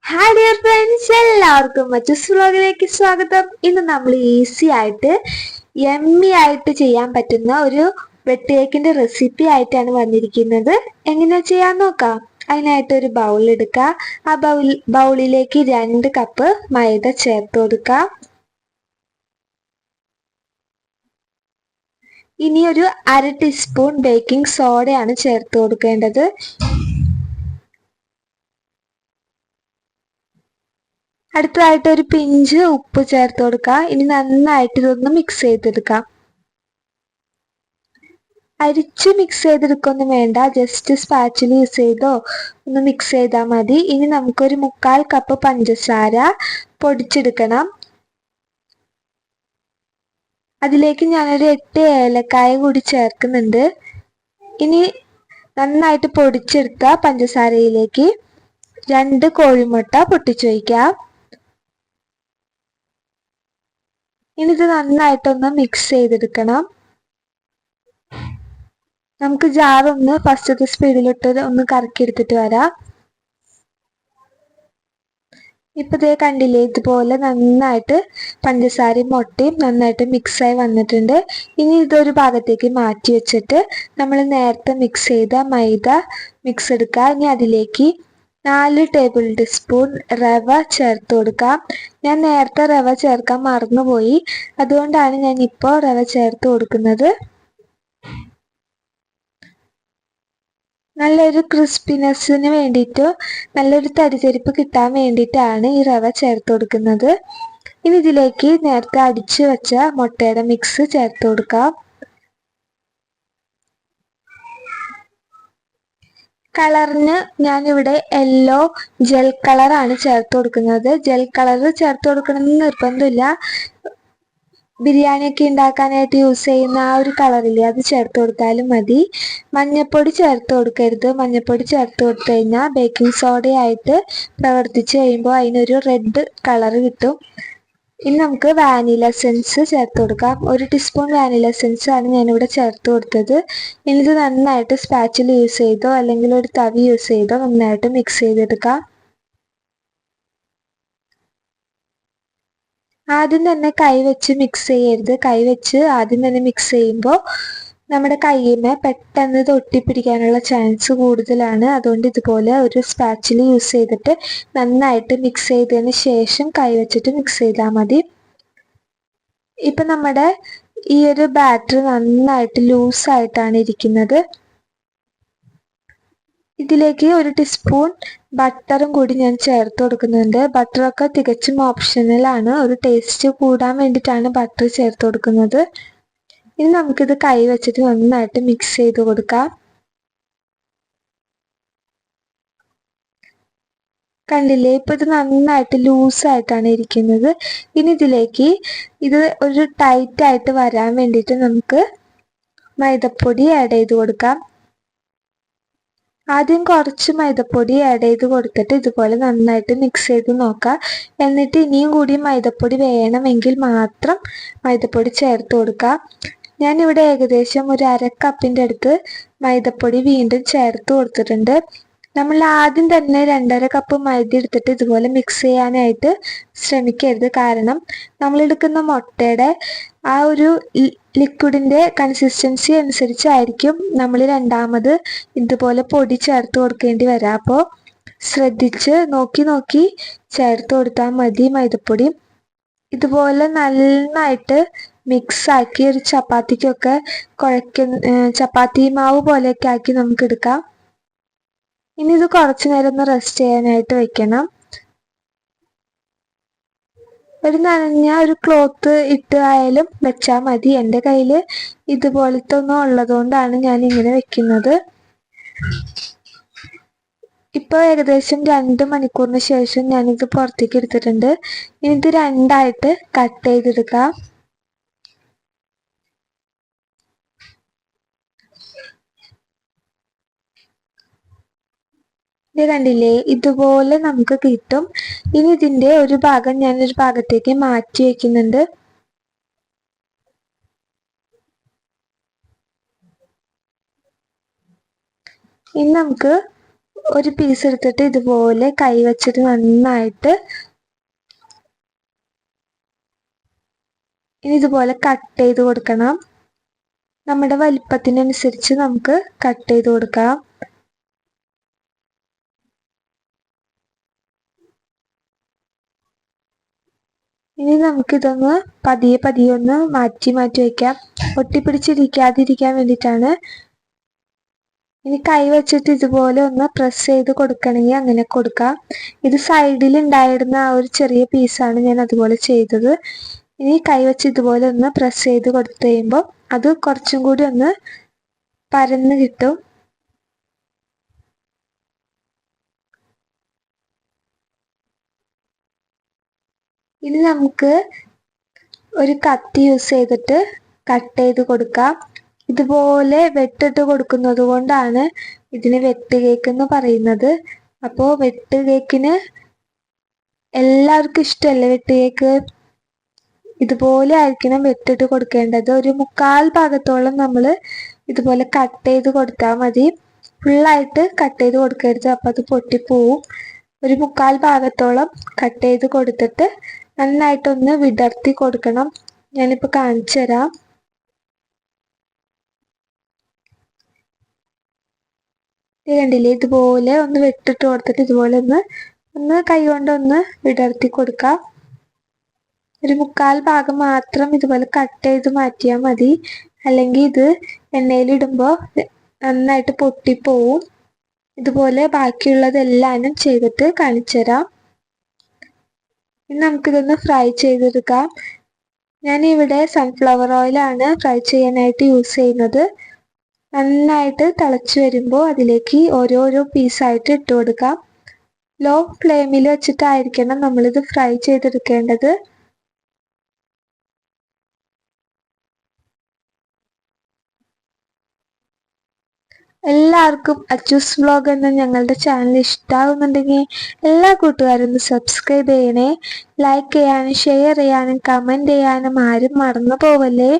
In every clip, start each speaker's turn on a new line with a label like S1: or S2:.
S1: Hi dear friends, എല്ലാവർക്കും മറ്റൊരു വ്ലോഗിലേക്ക് സ്വാഗതം. ഇന്ന് നമ്മൾ ഈസി ആയിട്ട് യമ്മി ആയിട്ട് ചെയ്യാൻ പറ്റുന്ന ഒരു വെട്ട് കേക്കിന്റെ റെസിപ്പി ആയിട്ടാണ് വന്നിരിക്കുന്നത്. എങ്ങനെയാ ചെയ്യാൻ നോക്കാം. അതിനായിട്ട് ഒരു ബൗൾ എടുക്കുക. ആ ബൗളിലേക്ക് 2 കപ്പ് മൈദ ചേർത്ത് കൊടുക്കുക. ഇനി ഒരു 1/2 ടീസ്പൂൺ ബേക്കിംഗ് സോഡയാണ് ചേർത്ത് കൊടുക്കേണ്ടത്. അടുത്തതായിട്ട് ഒരു പിഞ്ച് ഉപ്പ് ചേർത്ത് കൊടുക്കുക. ഇനി നന്നായിട്ട് ഇതൊന്ന് മിക്സ് ചെയ്തെടുക്കാം. അരിച്ച് മിക്സ് ചെയ്തെടുക്കൊന്നും വേണ്ട, ജസ്റ്റ് സ്പാച്ചിൽ യൂസ് ചെയ്തോ ഒന്ന് മിക്സ് ചെയ്താൽ മതി. ഇനി നമുക്കൊരു 1/4 കപ്പ് പഞ്ചസാര പൊടിച്ചെടുക്കണം. അതിലേക്ക് ഞാനൊരു 8 ഏലക്കായ കൂടി ചേർക്കുന്നുണ്ട്. ഇനി നന്നായിട്ട് പൊടിച്ചെടുത്ത പഞ്ചസാരയിലേക്ക് 2 കോഴിമുട്ട പൊട്ടിച്ചൊഴിക്കാം. ഇനി ഇത് നന്നായിട്ടൊന്ന് മിക്സ് ചെയ്തെടുക്കണം. നമുക്ക് ജാർ ഒന്ന് ഫസ്റ്റത്തെ സ്പീഡിലിട്ട് ഒന്ന് കറക്കി എടുത്തിട്ട് വരാം. ഇപ്പൊ ദേ കണ്ടില്ലേ, ഇതുപോലെ നന്നായിട്ട് പഞ്ചസാരയും മുട്ടയും നന്നായിട്ട് മിക്സായി വന്നിട്ടുണ്ട്. ഇനി ഇതൊരു ഭാഗത്തേക്ക് മാറ്റി വെച്ചിട്ട് നമ്മൾ നേരത്തെ മിക്സ് ചെയ്ത മൈദ മിക്സ് എടുക്കുക. ഇനി അതിലേക്ക് 4 ടേബിൾ ടീസ്പൂൺ റവ ചേർത്ത് കൊടുക്കാം. ഞാൻ നേരത്തെ റവ ചേർക്കാൻ മറന്നുപോയി, അതുകൊണ്ടാണ് ഞാൻ ഇപ്പോൾ റവ ചേർത്ത് കൊടുക്കുന്നത്. നല്ലൊരു ക്രിസ്പിനെസ്സിന് വേണ്ടിയിട്ട്, നല്ലൊരു തരിതരിപ്പ് കിട്ടാൻ വേണ്ടിയിട്ടാണ് ഈ റവ ചേർത്ത് കൊടുക്കുന്നത്. ഇനി ഇതിലേക്ക് നേരത്തെ അടിച്ചു വെച്ച മുട്ടയുടെ മിക്സ് ചേർത്ത് കൊടുക്കാം. കളറിന് ഞാനിവിടെ യെല്ലോ ജെൽ കളറാണ് ചേർത്ത് കൊടുക്കുന്നത്. ജെൽ കളർ ചേർത്ത് കൊടുക്കണമെന്ന് നിർബന്ധമില്ല. ബിരിയാണിയൊക്കെ ഉണ്ടാക്കാനായിട്ട് യൂസ് ചെയ്യുന്ന ആ ഒരു കളറില്ലേ, അത് ചേർത്ത് കൊടുത്താലും മതി. മഞ്ഞൾപ്പൊടി ചേർത്ത് കൊടുക്കരുത്. മഞ്ഞൾപ്പൊടി ചേർത്ത് കൊടുത്തു കഴിഞ്ഞാൽ ബേക്കിംഗ് സോഡയായിട്ട് പ്രവർത്തിച്ച് കഴിയുമ്പോൾ അതിനൊരു റെഡ് കളർ കിട്ടും. ഇനി നമുക്ക് വാനില എസൻസ് ചേർത്ത് കൊടുക്കാം. 1 ടീസ്പൂൺ വാനില എസൻസ് ആണ് ഞാനിവിടെ ചേർത്ത് കൊടുത്തത്. ഇനി ഇത് നന്നായിട്ട് സ്പാച്ചിൽ യൂസ് ചെയ്തോ അല്ലെങ്കിൽ ഒരു തവി യൂസ് ചെയ്തോ നന്നായിട്ട് മിക്സ് ചെയ്തെടുക്കാം. ആദ്യം തന്നെ കൈ വെച്ച് മിക്സ് ചെയ്യരുത്. കൈ വെച്ച് ആദ്യം തന്നെ മിക്സ് ചെയ്യുമ്പോൾ നമ്മുടെ കയ്യിന്മേൽ പെട്ടെന്ന് ഇത് ഒട്ടിപ്പിടിക്കാനുള്ള ചാൻസ് കൂടുതലാണ്. അതുകൊണ്ട് ഇതുപോലെ ഒരു സ്പാച്ചിൽ യൂസ് ചെയ്തിട്ട് നന്നായിട്ട് മിക്സ് ചെയ്തതിന് ശേഷം കൈ വെച്ചിട്ട് മിക്സ് ചെയ്താൽ മതി. ഇപ്പം നമ്മുടെ ഈ ഒരു ബാറ്റർ നന്നായിട്ട് ലൂസായിട്ടാണ് ഇരിക്കുന്നത്. ഇതിലേക്ക് 1 ടീസ്പൂൺ ബട്ടറും കൂടി ഞാൻ ചേർത്ത് കൊടുക്കുന്നുണ്ട്. ബട്ടറൊക്കെ തികച്ചും ഓപ്ഷണലാണ്. ഒരു ടേസ്റ്റ് കൂടാൻ വേണ്ടിയിട്ടാണ് ബട്ടർ ചേർത്ത് കൊടുക്കുന്നത്. ഇനി നമുക്കിത് കൈ വെച്ചിട്ട് നന്നായിട്ട് മിക്സ് ചെയ്ത് കൊടുക്കാം. കണ്ടില്ലേ, ഇപ്പൊ ഇത് നന്നായിട്ട് ലൂസായിട്ടാണ് ഇരിക്കുന്നത്. ഇനി ഇതിലേക്ക് ഇത് ഒരു ടൈറ്റ് ആയിട്ട് വരാൻ വേണ്ടിയിട്ട് നമുക്ക് മൈദപ്പൊടി ആഡ് ചെയ്ത് കൊടുക്കാം. ആദ്യം കുറച്ച് മൈദപ്പൊടി ആഡ് ചെയ്ത് കൊടുത്തിട്ട് ഇതുപോലെ നന്നായിട്ട് മിക്സ് ചെയ്ത് നോക്കാം. എന്നിട്ട് ഇനിയും കൂടി മൈദപ്പൊടി വേണമെങ്കിൽ മാത്രം മൈദപ്പൊടി ചേർത്ത് കൊടുക്കാം. ഞാനിവിടെ ഏകദേശം ഒരു 1/2 കപ്പിൻ്റെ അടുത്ത് മൈദപ്പൊടി വീണ്ടും ചേർത്ത് കൊടുത്തിട്ടുണ്ട്. നമ്മൾ ആദ്യം തന്നെ 2.5 കപ്പ് മൈദ എടുത്തിട്ട് ഇതുപോലെ മിക്സ് ചെയ്യാനായിട്ട് ശ്രമിക്കരുത്. കാരണം നമ്മൾ എടുക്കുന്ന മുട്ടയുടെ ആ ഒരു ലിക്വിഡിൻ്റെ കൺസിസ്റ്റൻസി അനുസരിച്ചായിരിക്കും നമ്മൾ രണ്ടാമത് ഇതുപോലെ പൊടി ചേർത്ത് കൊടുക്കേണ്ടി വരിക. അപ്പോൾ ശ്രദ്ധിച്ച് നോക്കി ചേർത്ത് കൊടുത്താൽ മതി മൈദപ്പൊടി. ഇതുപോലെ നന്നായിട്ട് മിക്സാക്കി ഒരു ചപ്പാത്തിക്കൊക്കെ ചപ്പാത്തി മാവ് പോലെയൊക്കെ ആക്കി നമുക്ക് എടുക്കാം. ഇനി ഇത് കുറച്ച് നേരം ഒന്ന് റെസ്റ്റ് ചെയ്യാനായിട്ട് വെക്കണം. ഒരു നനഞ്ഞ ഒരു ക്ലോത്ത് ഇട്ട് ആയാലും വെച്ചാൽ മതി. എൻ്റെ കയ്യിൽ ഇതുപോലത്തെ ഒന്നും ഉള്ളതുകൊണ്ടാണ് ഞാൻ ഇങ്ങനെ വെക്കുന്നത്. ഇപ്പോൾ ഏകദേശം 2 മണിക്കൂറിന് ശേഷം ഞാനിത് പുറത്തേക്ക് എടുത്തിട്ടുണ്ട്. ഇനി ഇത് 2ആയിട്ട് കട്ട് ചെയ്തെടുക്കാം. ഇത് കണ്ടില്ലേ, ഇതുപോലെ നമുക്ക് കിട്ടും. ഇനി ഇതിൻ്റെ ഒരു ഭാഗം ഞാനൊരു ഭാഗത്തേക്ക് മാറ്റി വയ്ക്കുന്നുണ്ട്. ഇനി നമുക്ക് ഒരു പീസ് എടുത്തിട്ട് ഇതുപോലെ കൈ വെച്ചിട്ട് നന്നായിട്ട് ഇനി ഇതുപോലെ കട്ട് ചെയ്ത് കൊടുക്കണം. നമ്മുടെ വലിപ്പത്തിനനുസരിച്ച് നമുക്ക് കട്ട് ചെയ്ത് കൊടുക്കാം. ഇനി നമുക്കിതൊന്ന് പതിയെ പതിയെ ഒന്ന് മാറ്റി വയ്ക്കാം. ഒട്ടിപ്പിടിച്ചിരിക്കാതിരിക്കാൻ വേണ്ടിയിട്ടാണ്. ഇനി കൈ വെച്ചിട്ട് ഇതുപോലെ ഒന്ന് പ്രസ് ചെയ്ത് കൊടുക്കണമെങ്കിൽ അങ്ങനെ കൊടുക്കാം. ഇത് സൈഡിൽ ഉണ്ടായിരുന്ന ആ ഒരു ചെറിയ പീസാണ് ഞാൻ അതുപോലെ ചെയ്തത്. ഇനി കൈ വെച്ച് ഇതുപോലെ ഒന്ന് പ്രസ് ചെയ്ത് കൊടുത്തു കഴിയുമ്പോൾ അത് കുറച്ചും കൂടി ഒന്ന് പരന്ന് കിട്ടും. ഇനി നമുക്ക് ഒരു കത്തി യൂസ് ചെയ്തിട്ട് കട്ട് ചെയ്ത് കൊടുക്കാം. ഇതുപോലെ വെട്ടിട്ട് കൊടുക്കുന്നത് കൊണ്ടാണ് ഇതിന് വെട്ട് കേക്ക് എന്ന് പറയുന്നത്. അപ്പോൾ വെട്ട് കേക്കിന് എല്ലാവർക്കും ഇഷ്ടമല്ലേ വെട്ട് കേക്ക്? ഇതുപോലെ ആയിരിക്കണം വെട്ടിട്ട് കൊടുക്കേണ്ടത്. ഒരു 1/4 ഭാഗത്തോളം നമ്മൾ ഇതുപോലെ കട്ട് ചെയ്ത് കൊടുത്താൽ മതി. ഫുള്ളായിട്ട് കട്ട് ചെയ്ത് കൊടുക്കരുത്, അപ്പം അത് പൊട്ടിപ്പോവും. ഒരു 1/4 ഭാഗത്തോളം കട്ട് ചെയ്ത് കൊടുത്തിട്ട് നന്നായിട്ടൊന്ന് വിടർത്തി കൊടുക്കണം. ഞാനിപ്പോൾ കാണിച്ചു തരാം. കണ്ടില്ലേ, ഇതുപോലെ ഒന്ന് വെട്ടിട്ട് കൊടുത്തിട്ട് ഇതുപോലെ ഒന്ന് കൈ കൊണ്ടൊന്ന് വിടർത്തി കൊടുക്കാം. ഒരു 1/4 ഭാഗം മാത്രം ഇതുപോലെ കട്ട് ചെയ്ത് മാറ്റിയാൽ മതി, അല്ലെങ്കിൽ ഇത് എണ്ണയിലിടുമ്പോൾ നന്നായിട്ട് പൊട്ടിപ്പോവും. ഇതുപോലെ ബാക്കിയുള്ളതെല്ലാം ചെയ്തിട്ട് കാണിച്ചു തരാം. ഇനി നമുക്കിതൊന്ന് ഫ്രൈ ചെയ്തെടുക്കാം. ഞാനിവിടെ സൺഫ്ലവർ ഓയിലാണ് ഫ്രൈ ചെയ്യാനായിട്ട് യൂസ് ചെയ്യുന്നത്. നന്നായിട്ട് തിളച്ച് വരുമ്പോൾ അതിലേക്ക് ഓരോരോ പീസായിട്ട് ഇട്ട് കൊടുക്കാം. ലോ ഫ്ലെയിമിൽ വെച്ചിട്ടായിരിക്കണം നമ്മളിത് ഫ്രൈ ചെയ്തെടുക്കേണ്ടത്. എല്ലാവർക്കും അച്ചൂസ് വ്ലോഗ് എന്ന ഞങ്ങളുടെ ചാനൽ ഇഷ്ടമാകുന്നുണ്ടെങ്കിൽ എല്ലാ കൂട്ടുകാരും ഒന്ന് സബ്സ്ക്രൈബ് ചെയ്യണേ. ലൈക്ക് ചെയ്യാനും ഷെയർ ചെയ്യാനും കമൻറ്റ് ചെയ്യാനും ആരും മറന്നു പോവല്ലേ.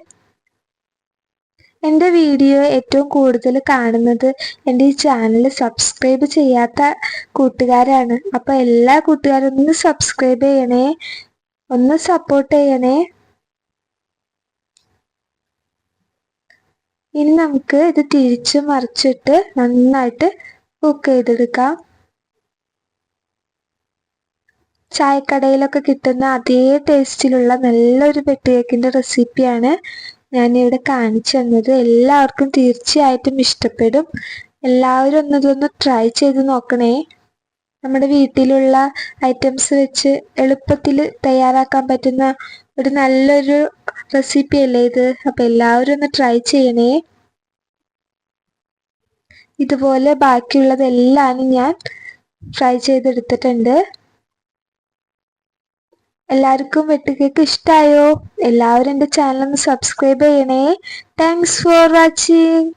S1: എൻ്റെ വീഡിയോ ഏറ്റവും കൂടുതൽ കാണുന്നത് എൻ്റെ ഈ ചാനൽ സബ്സ്ക്രൈബ് ചെയ്യാത്ത കൂട്ടുകാരാണ്. അപ്പോൾ എല്ലാ കൂട്ടുകാരും ഒന്ന് സബ്സ്ക്രൈബ് ചെയ്യണേ, ഒന്ന് സപ്പോർട്ട് ചെയ്യണേ. ഇനി നമുക്ക് ഇത് തിരിച്ച് മറിച്ചിട്ട് നന്നായിട്ട് കുക്ക് ചെയ്തെടുക്കാം. ചായക്കടയിലൊക്കെ കിട്ടുന്ന അതേ ടേസ്റ്റിലുള്ള നല്ലൊരു വെട്ട് കേക്കിൻ്റെ റെസിപ്പിയാണ് ഞാനിവിടെ കാണിച്ചു തന്നത്. എല്ലാവർക്കും തീർച്ചയായിട്ടും ഇഷ്ടപ്പെടും. എല്ലാവരും ഒന്നിതൊന്ന് ട്രൈ ചെയ്ത് നോക്കണേ. നമ്മുടെ വീട്ടിലുള്ള ഐറ്റംസ് വെച്ച് എളുപ്പത്തിൽ തയ്യാറാക്കാൻ പറ്റുന്ന ഒരു നല്ലൊരു റെസിപ്പി അല്ലേ ഇത്? അപ്പം എല്ലാവരും ഒന്ന് ട്രൈ ചെയ്യണേ. ഇതുപോലെ ബാക്കിയുള്ളതെല്ലാം ഞാൻ ഫ്രൈ ചെയ്തെടുത്തിട്ടുണ്ട്. എല്ലാവർക്കും വെട്ട് കേക്ക് ഇഷ്ടമായോ? എല്ലാവരും എൻ്റെ ചാനൽ ഒന്ന് സബ്സ്ക്രൈബ് ചെയ്യണേ. Thanks for watching.